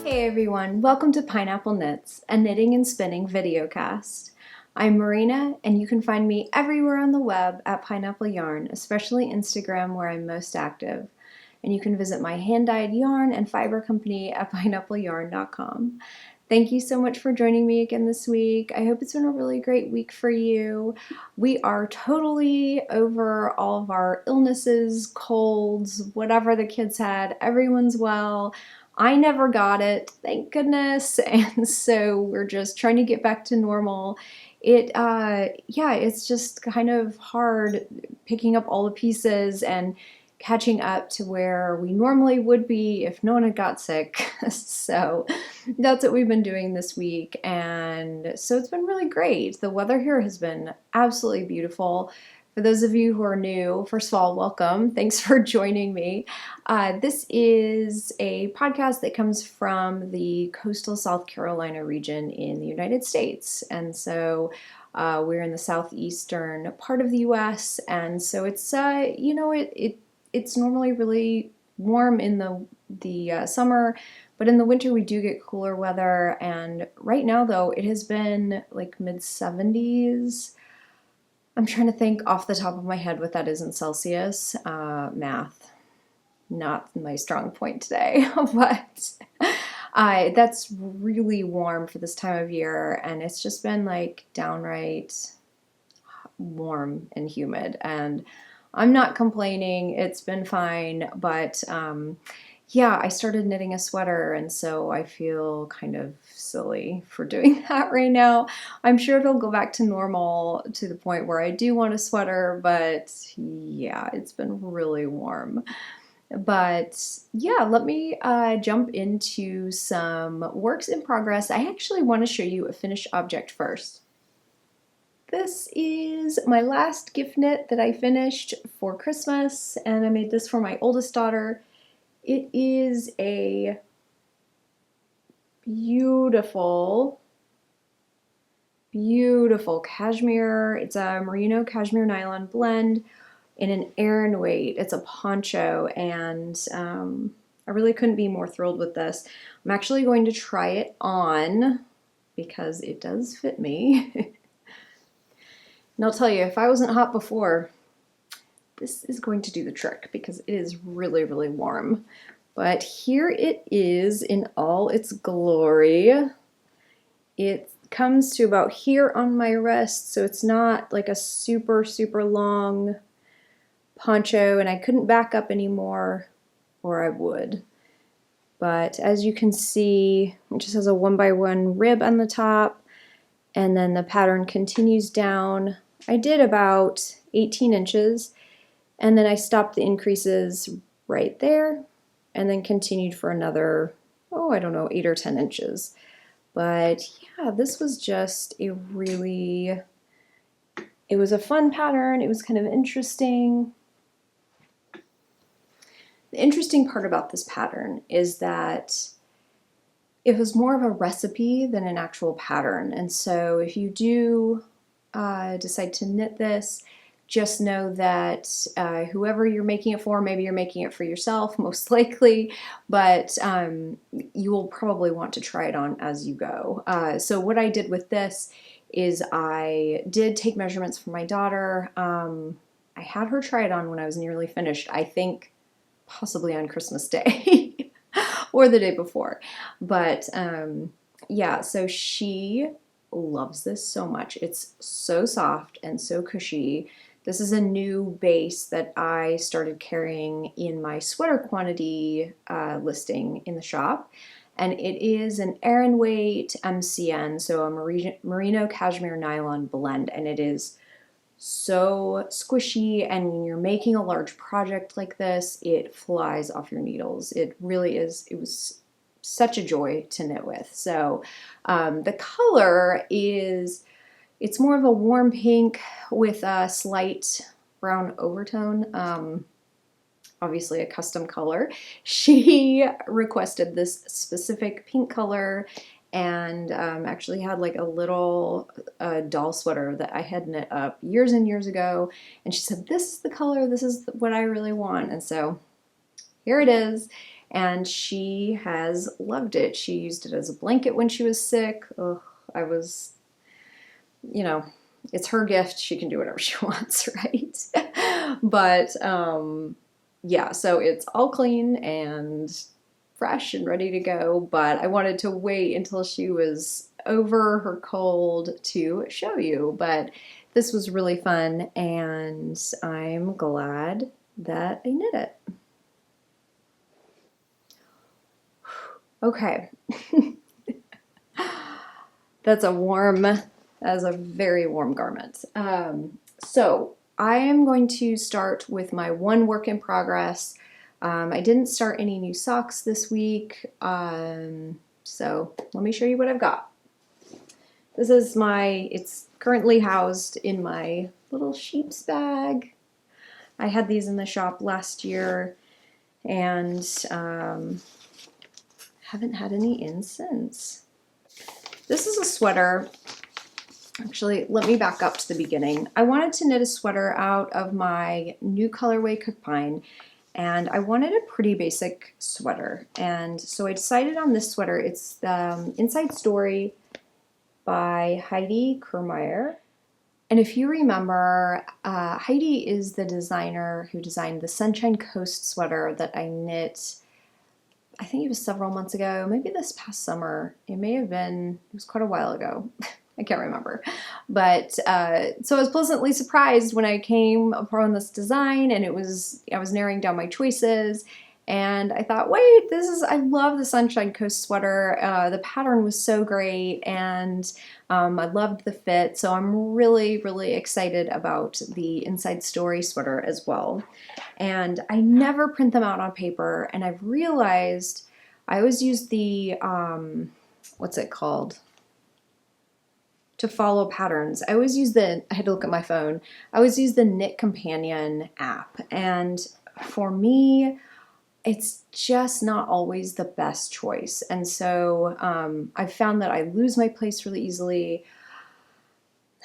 Hey everyone, welcome to Pineapple Knits, a knitting and spinning videocast. I'm Martina, and you can find me everywhere on the web at Pineapple Yarn, especially Instagram where I'm most active. And you can visit my hand-dyed yarn and fiber company at pineappleyarn.com. Thank you so much for joining me again this week. I hope it's been a really great week for you. We are totally over all of our illnesses, colds, whatever the kids had. Everyone's well. I never got it, thank goodness, and so we're just trying to get back to normal. It's just kind of hard picking up all the pieces and catching up to where we normally would be if no one had got sick. So that's what we've been doing this week, and so it's been really great. The weather here has been absolutely beautiful. For those of you who are new, first of all, welcome. Thanks for joining me. This is a podcast that comes from the coastal South Carolina region in the United States. And so we're in the southeastern part of the US. And so it's, it's normally really warm in the summer, but in the winter we do get cooler weather. And right now, though, it has been like mid-70s. I'm trying to think off the top of my head what that is in Celsius. Math, not my strong point today, but that's really warm for this time of year, and it's just been like downright warm and humid, and I'm not complaining. It's been fine, but yeah, I started knitting a sweater, and so I feel kind of silly for doing that right now. I'm sure it'll go back to normal to the point where I do want a sweater, but yeah, it's been really warm. But yeah, let me jump into some works in progress. I actually want to show you a finished object first. This is my last gift knit that I finished for Christmas, and I made this for my oldest daughter. It is a beautiful, beautiful cashmere. It's a merino cashmere nylon blend in an Aran weight. It's a poncho, and I really couldn't be more thrilled with this. I'm actually going to try it on because it does fit me. And I'll tell you, if I wasn't hot before, this is going to do the trick because it is really, really warm. But here it is in all its glory. It comes to about here on my wrist, so it's not like a super, super long poncho, and I couldn't back up anymore, or I would. But as you can see, it just has a 1x1 rib on the top, and then the pattern continues down. I did about 18 inches. And then I stopped the increases right there and then continued for another, 8 or 10 inches. But yeah, this was just it was a fun pattern. It was kind of interesting. The interesting part about this pattern is that it was more of a recipe than an actual pattern. And so if you do decide to knit this, just know that whoever you're making it for, maybe you're making it for yourself, most likely, but you will probably want to try it on as you go. So what I did with this is I did take measurements for my daughter. I had her try it on when I was nearly finished, I think possibly on Christmas Day or the day before. But yeah, so she loves this so much. It's so soft and so cushy. This is a new base that I started carrying in my sweater quantity listing in the shop. And it is an Aran weight MCN, so a merino cashmere nylon blend. And it is so squishy, and when you're making a large project like this, it flies off your needles. It really is. It was such a joy to knit with. So the color is... It's more of a warm pink with a slight brown overtone, obviously a custom color. She requested this specific pink color and actually had like a little doll sweater that I had knit up years and years ago. And she said, this is the color, this is what I really want. And so here it is. and she has loved it. She used it as a blanket when she was sick. Ugh, I was, you know, it's her gift. She can do whatever she wants, right? But yeah, so it's all clean and fresh and ready to go, but I wanted to wait until she was over her cold to show you. But this was really fun, and I'm glad that I knit it. Okay. That's a very warm garment. So I am going to start with my one work in progress. I didn't start any new socks this week, so let me show you what I've got. This is it's currently housed in my little sheep's bag. I had these in the shop last year, and haven't had any in since. This is a sweater. Actually, let me back up to the beginning. I wanted to knit a sweater out of my new colorway Cook Pine, and I wanted a pretty basic sweater. And so I decided on this sweater. It's the Inside Story by Heidi Kirrmaier. And if you remember, Heidi is the designer who designed the Sunshine Coast sweater that I knit, I think it was several months ago, maybe this past summer. It was quite a while ago. I can't remember. But so I was pleasantly surprised when I came upon this design, and I was narrowing down my choices, and I thought, wait, I love the Sunshine Coast sweater. The pattern was so great, and I loved the fit, so I'm really, really excited about the Inside Story sweater as well. And I never print them out on paper, and I've realized I always use the, what's it called? To follow patterns. I had to look at my phone. I always use the Knit Companion app, and for me, it's just not always the best choice. And so I've found that I lose my place really easily.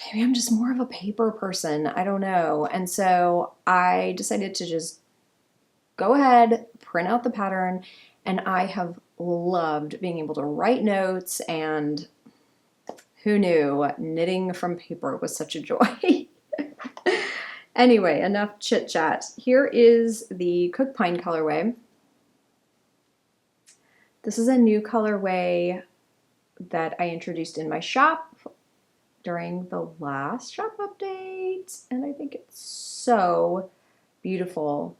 Maybe I'm just more of a paper person. I don't know. And so I decided to just go ahead, print out the pattern, and I have loved being able to write notes, and who knew knitting from paper was such a joy. Anyway, enough chit chat. Here is the Cook Pine colorway. This is a new colorway that I introduced in my shop during the last shop update, and I think it's so beautiful.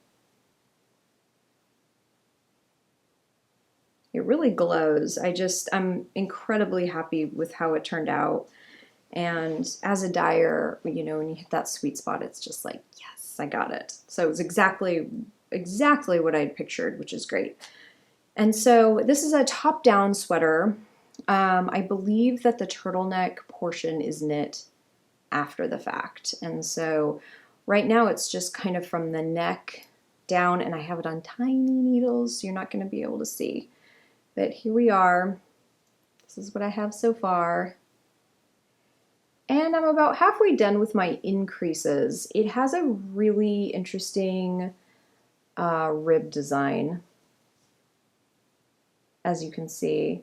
It really glows. I'm incredibly happy with how it turned out. And as a dyer, when you hit that sweet spot, it's just like, yes, I got it. So it was exactly what I'd pictured, which is great. And so this is a top-down sweater. I believe that the turtleneck portion is knit after the fact. And so right now it's just kind of from the neck down, and I have it on tiny needles, so you're not going to be able to see. But here we are. This is what I have so far. And I'm about halfway done with my increases. It has a really interesting rib design. As you can see,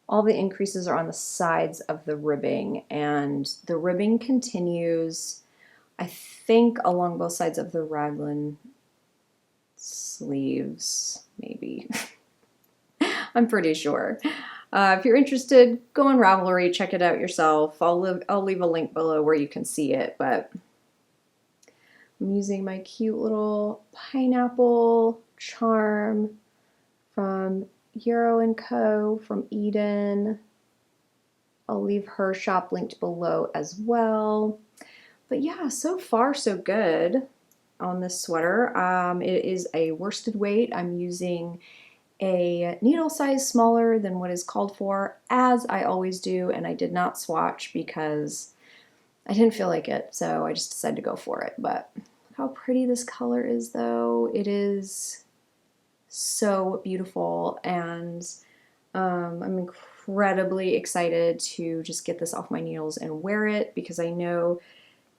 all the increases are on the sides of the ribbing, and the ribbing continues, I think, along both sides of the raglan sleeves, maybe. I'm pretty sure. If you're interested, go on Ravelry, check it out yourself. I'll leave a link below where you can see it, but I'm using my cute little pineapple charm from Yarrow Co from Eden. I'll leave her shop linked below as well. But yeah, so far so good on this sweater. It is a worsted weight. I'm using a needle size smaller than what is called for, as I always do, and I did not swatch because I didn't feel like it, so I just decided to go for it. But how pretty this color is, though. It is so beautiful, and I'm incredibly excited to just get this off my needles and wear it, because I know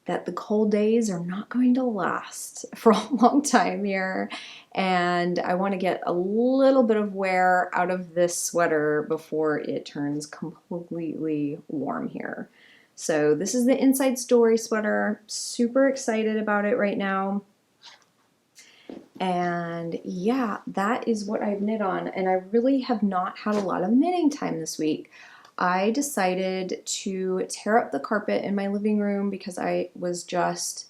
that the cold days are not going to last for a long time here, and I want to get a little bit of wear out of this sweater before it turns completely warm here. So this is the Inside Story sweater. Super excited about it right now. And yeah, that is what I've knit on, and I really have not had a lot of knitting time this week. I decided to tear up the carpet in my living room because I was just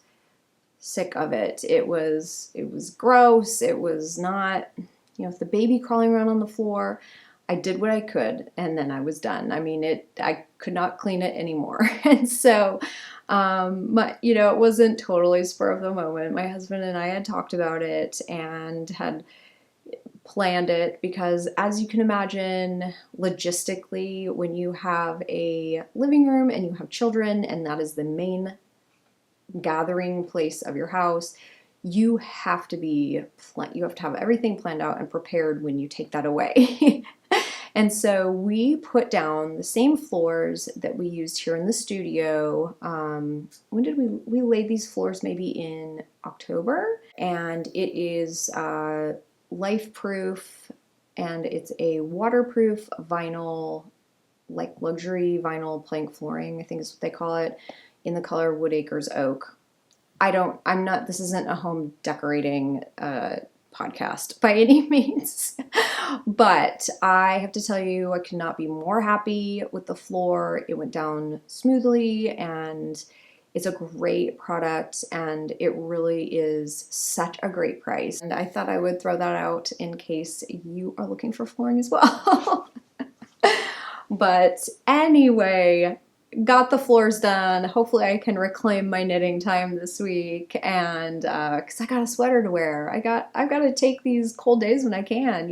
sick of it. It was gross. It was not, with the baby crawling around on the floor. I did what I could, and then I was done. I mean, I could not clean it anymore. And so, it wasn't totally spur of the moment. My husband and I had talked about it and had planned it because, as you can imagine, logistically, when you have a living room and you have children and that is the main gathering place of your house, you have to have everything planned out and prepared when you take that away. And so we put down the same floors that we used here in the studio. When did we laid these floors? Maybe in October. And it is life proof, and it's a waterproof vinyl, like luxury vinyl plank flooring, I think is what they call it, in the color Wood Acres Oak. This isn't a home decorating podcast by any means, but I have to tell you, I could not be more happy with the floor. It went down smoothly, and it's a great product, and it really is such a great price. And I thought I would throw that out in case you are looking for flooring as well. But anyway, got the floors done. Hopefully I can reclaim my knitting time this week, and because I got a sweater to wear. I've got to take these cold days when I can,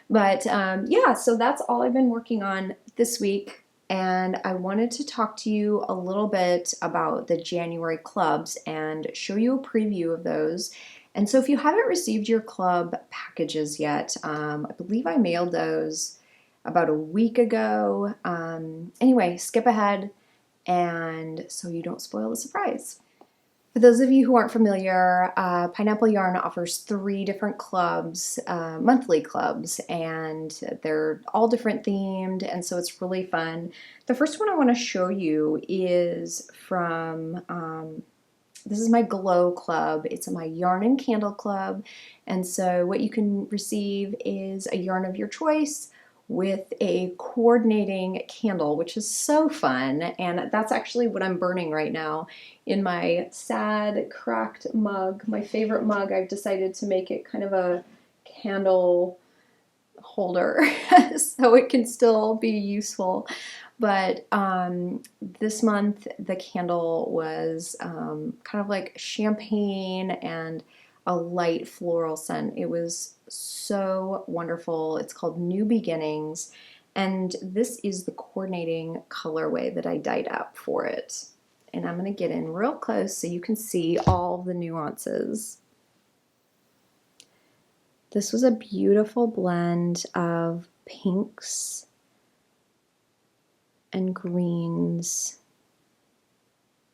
But yeah, so that's all I've been working on this week, and I wanted to talk to you a little bit about the January clubs and show you a preview of those. And so if you haven't received your club packages yet, I believe I mailed those about a week ago. Anyway, skip ahead, and so you don't spoil the surprise. For those of you who aren't familiar, Pineapple Yarn offers 3 different clubs, monthly clubs, and they're all different themed, and so it's really fun. The first one I want to show you is from, this is my Glow Club. It's my Yarn and Candle Club, and so what you can receive is a yarn of your choice with a coordinating candle, which is so fun. And that's actually what I'm burning right now in my sad cracked mug, my favorite mug. I've decided to make it kind of a candle holder so it can still be useful. But this month the candle was kind of like champagne and a light floral scent. It was so wonderful. It's called New Beginnings, and this is the coordinating colorway that I dyed up for it. And I'm going to get in real close so you can see all the nuances. This was a beautiful blend of pinks and greens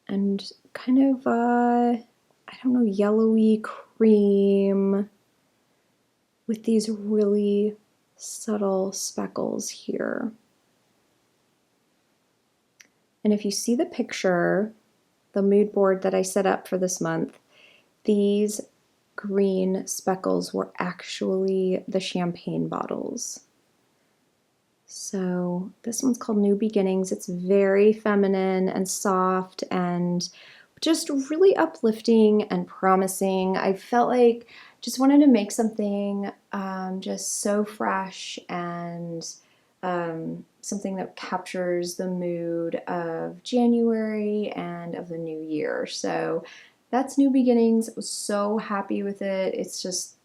and kind of I don't know, yellowy cream with these really subtle speckles here. And if you see the picture, the mood board that I set up for this month, these green speckles were actually the champagne bottles. So this one's called New Beginnings. It's very feminine and soft and just really uplifting and promising. I felt like just wanted to make something just so fresh and something that captures the mood of January and of the new year. So that's New Beginnings. I was so happy with it. It's just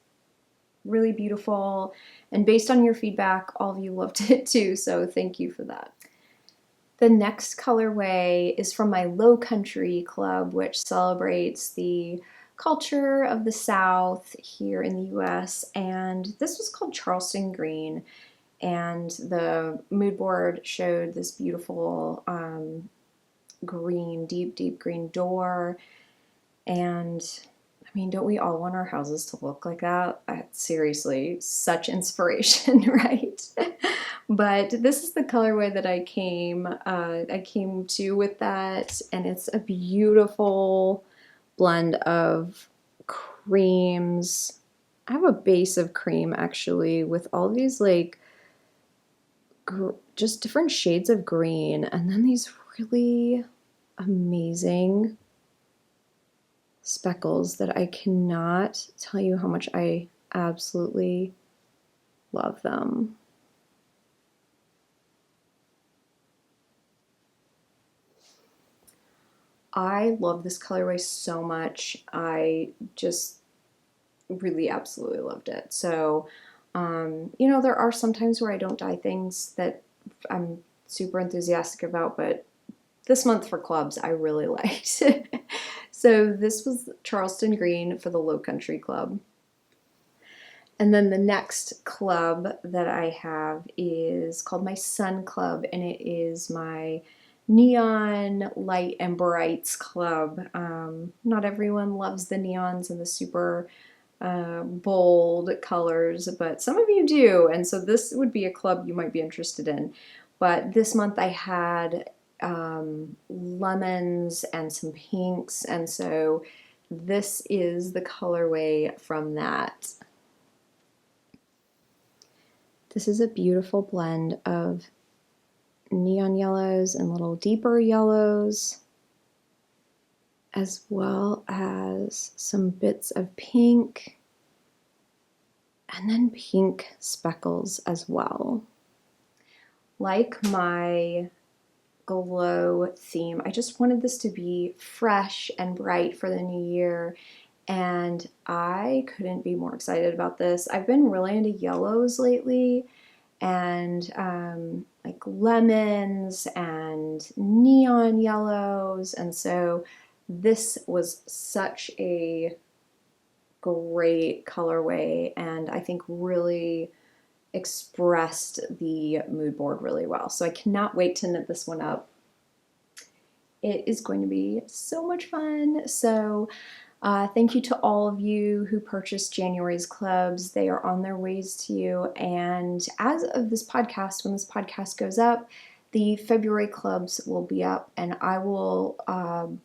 really beautiful. And based on your feedback, all of you loved it too. So thank you for that. The next colorway is from my Low Country Club, which celebrates the culture of the South here in the US. And this was called Charleston Green. And the mood board showed this beautiful green, deep green door. And I mean, don't we all want our houses to look like that? Seriously, such inspiration, right? But this is the colorway that I came to with that, and it's a beautiful blend of creams. I have a base of cream actually with all these like just different shades of green, and then these really amazing speckles that I cannot tell you how much I absolutely love them. I love this colorway so much. I just really absolutely loved it. So, you know, there are some times where I don't dye things that I'm super enthusiastic about, but this month for clubs, I really liked. So this was Charleston Green for the Low Country Club. And then the next club that I have is called my Sun Club, and it is my Neon Light and Brights Club. Not everyone loves the neons and the super bold colors, but some of you do, and so this would be a club you might be interested in. But this month I had lemons and some pinks, and so this is the colorway from that. This is a beautiful blend of neon yellows and little deeper yellows, as well as some bits of pink and then pink speckles as well. Like my glow theme, I just wanted this to be fresh and bright for the new year, and I couldn't be more excited about this. I've been really into yellows lately, and like lemons and neon yellows, and so this was such a great colorway, and I think really expressed the mood board really well. So I cannot wait to knit this one up. It is going to be so much fun. So thank you to all of you who purchased January's clubs. They are on their ways to you. And as of this podcast, when this podcast goes up, the February clubs will be up, and I will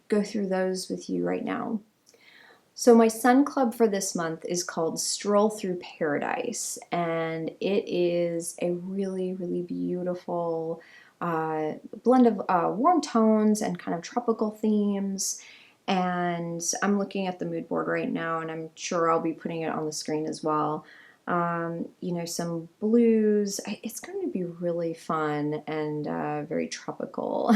go through those with you right now. So my Sun Club for this month is called Stroll Through Paradise, and it is a really, really beautiful blend of warm tones and kind of tropical themes. And I'm looking at the mood board right now, and I'm sure I'll be putting it on the screen as well. You know, some blues. It's going to be really fun and very tropical.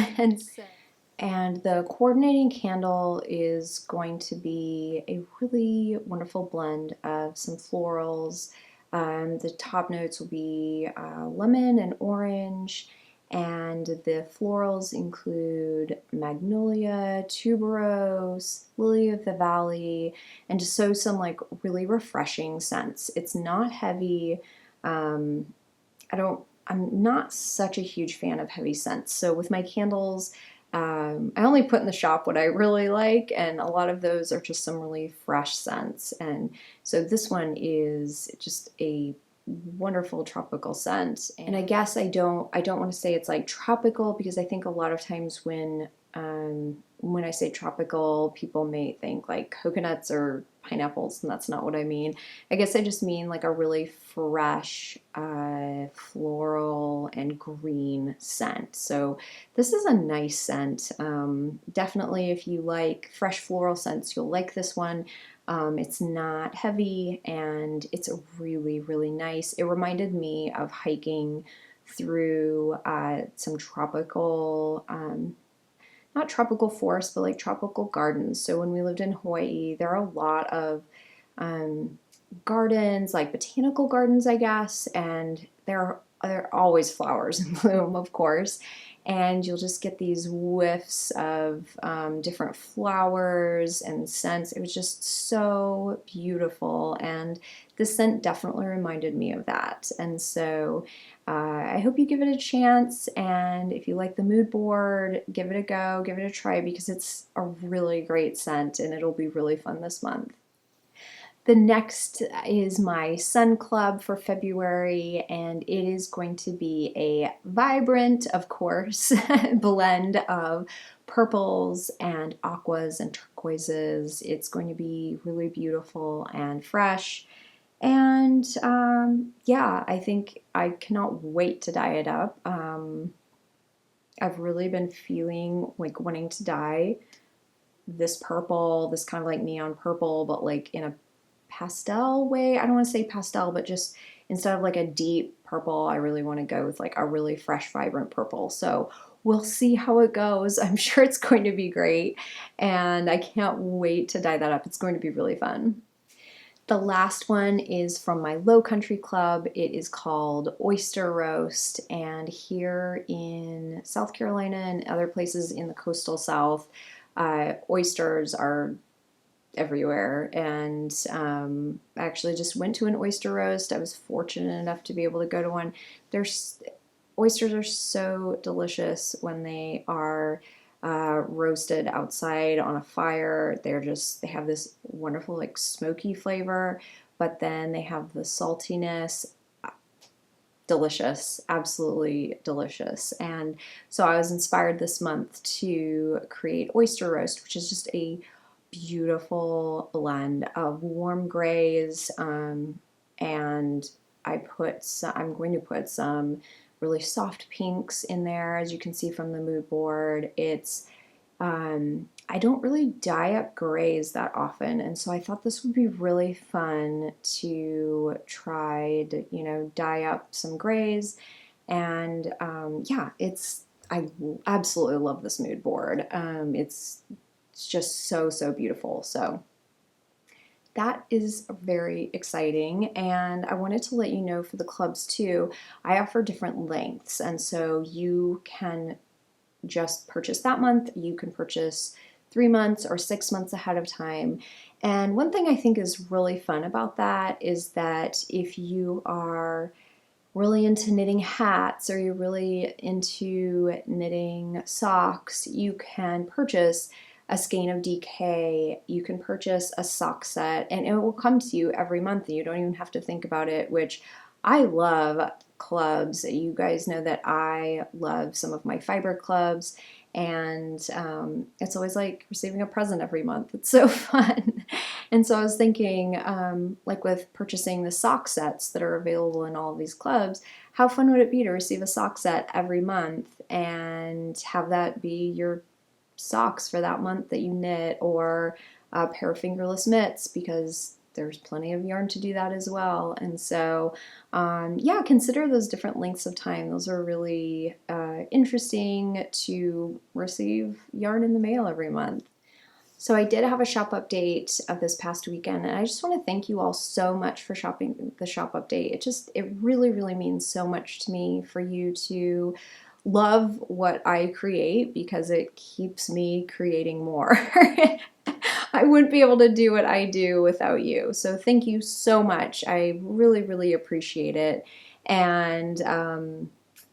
And the coordinating candle is going to be a really wonderful blend of some florals. The top notes will be lemon and orange, and the florals include magnolia, tuberose, lily of the valley, and just some like really refreshing scents. It's not heavy. I'm not such a huge fan of heavy scents, so with my candles, I only put in the shop what I really like, and a lot of those are just some really fresh scents. And so this one is just a wonderful tropical scent. And I guess I don't want to say it's like tropical, because I think a lot of times when I say tropical, people may think like coconuts or pineapples, and that's not what I mean. I guess I just mean like a really fresh, floral and green scent. So this is a nice scent. Definitely if you like fresh floral scents, you'll like this one. It's not heavy, and it's really, really nice. It reminded me of hiking through some tropical, not tropical forests, but like tropical gardens. So when we lived in Hawaii, there are a lot of gardens, like botanical gardens, I guess, and there are always flowers in bloom, of course. and you'll just get these whiffs of different flowers and scents. It was just so beautiful, and the scent definitely reminded me of that. And so I hope you give it a chance, and if you like the mood board, give it a go, give it a try, because it's a really great scent and it'll be really fun this month. The next is my Sun Club for February, and it is going to be a vibrant, of course, blend of purples and aquas and turquoises. It's going to be really beautiful and fresh. And yeah, I think I cannot wait to dye it up. I've really been feeling like wanting to dye this purple, this kind of like neon purple, but like in a pastel way. I don't want to say pastel, but just instead of like a deep purple, I really want to go with like a really fresh, vibrant purple. So we'll see how it goes. I'm sure it's going to be great, and I can't wait to dye that up. It's going to be really fun. The last one is from my Low Country Club. It is called Oyster Roast, and here in South Carolina and other places in the coastal South, oysters are everywhere, and I actually just went to an oyster roast. I was fortunate enough to be able to go to one. Oysters are so delicious when they are roasted outside on a fire. They have this wonderful like smoky flavor, but then they have the saltiness. Delicious, absolutely delicious. And so I was inspired this month to create oyster roast, which is just a beautiful blend of warm grays, and I'm going to put some really soft pinks in there, as you can see from the mood board. I don't really dye up grays that often, and so I thought this would be really fun to try to, dye up some grays. And yeah, I absolutely love this mood board. It's just so, so beautiful. So that is very exciting, and I wanted to let you know for the clubs too, I offer different lengths, and so you can just purchase that month. You can purchase 3 months or 6 months ahead of time. And one thing I think is really fun about that is that if you are really into knitting hats or you're really into knitting socks, you can purchase a skein of DK, you can purchase a sock set, and it will come to you every month, and you don't even have to think about it, which I love clubs. You guys know that I love some of my fiber clubs, and it's always like receiving a present every month. It's so fun. And so I was thinking, like with purchasing the sock sets that are available in all of these clubs, how fun would it be to receive a sock set every month and have that be your socks for that month that you knit, or a pair of fingerless mitts, because there's plenty of yarn to do that as well. And so yeah, consider those different lengths of time. Those are really interesting to receive yarn in the mail every month. So I did have a shop update of this past weekend, and I just want to thank you all so much for shopping the shop update. It really, really means so much to me for you to love what I create, because it keeps me creating more. I wouldn't be able to do what I do without you. So thank you so much. I really, really appreciate it. And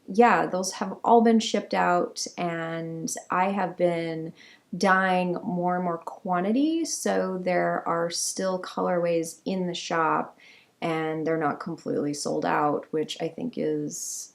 yeah, those have all been shipped out, and I have been dyeing more and more quantity, so there are still colorways in the shop, and they're not completely sold out, which I think is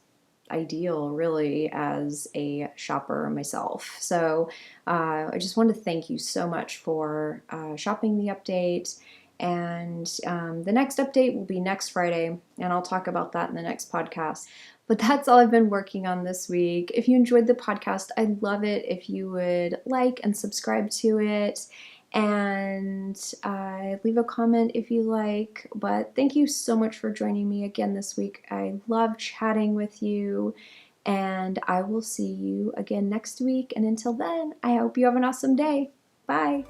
ideal, really, as a shopper myself. So I just want to thank you so much for shopping the update. And the next update will be next Friday, and I'll talk about that in the next podcast. But that's all I've been working on this week. If you enjoyed the podcast, I'd love it if you would like and subscribe to it, and leave a comment if you like. But thank you so much for joining me again this week. I love chatting with you, and I will see you again next week. And until then, I hope you have an awesome day. Bye.